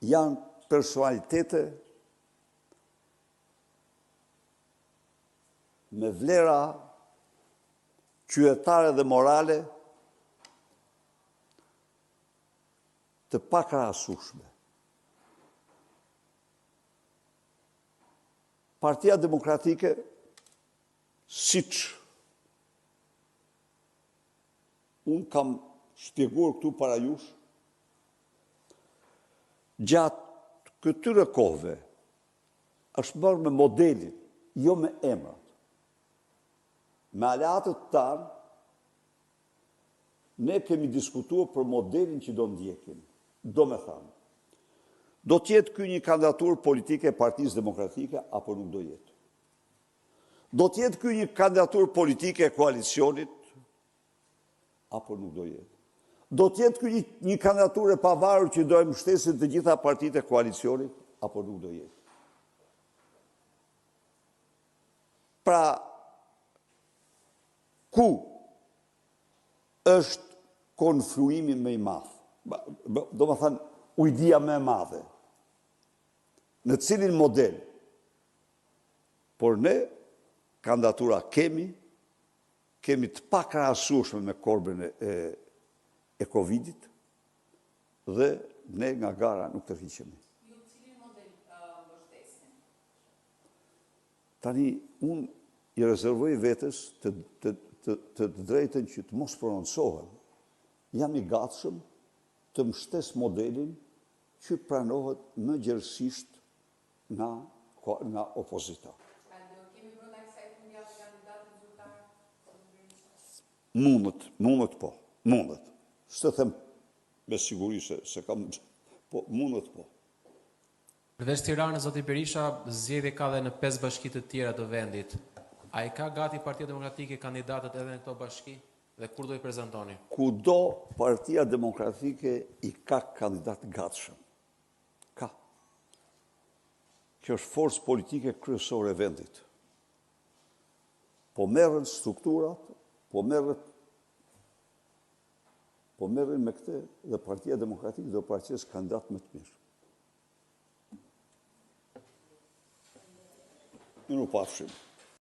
janë personalitete me vlera qytetare dhe morale të pakrahasueshme. Partia Demokratike, siç unë kam shpjeguar këtu para jush, gjatë këtyre kohëve është bërë me modelin, jo me emrat. Me aleatët tanë, ne kemi diskutuar për modelin që do ndjekim. Do me thamë, do tjetë ky një kandidaturë politike e Partisë Demokratike, apo nuk do jetë? Do tjetë ky një kandidaturë politike e koalicionit, apo nuk do jetë? Do tjetë ky një kandidaturë e pavarur që do e mbështesin të gjitha partitë e koalicionit, apo nuk do jetë? Pra, ku është konfluimi më i madh? Do më thënë, ujdia më e madhe. Në cilin model? Por ne, kandidatura kemi të pakrahasueshme me korbën e Covidit dhe ne nga gara nuk të rriqemi. Ju cilin model mbështesni? Tani, unë i rezervoj vetës të drejtën që të mos prononcohet. Jam i gatshëm të mbështes modelin që pranohet më gjerësisht nga opozita. Kemi brenda kësaj fundjavë kandidatë zyrtar? Mundet po, mundet. S'të them me siguri se kam, po mundet po. Përveç Tiranës, zoti Berisha, zgjedhje ka dhe në 5 bashki të tjera të vendit. A i ka gati Partia Demokratike kandidatët edhe në këto bashki? Dhe kur do i prezentoni? Kudo Partia Demokratike i ka kandidat gatshëm. Ka. Kjo është forcë politike kryesore e vendit. Po merren strukturat, po merren me këtë dhe Partia Demokratike do paraqes kandidat më të mirë. Mirupafshim.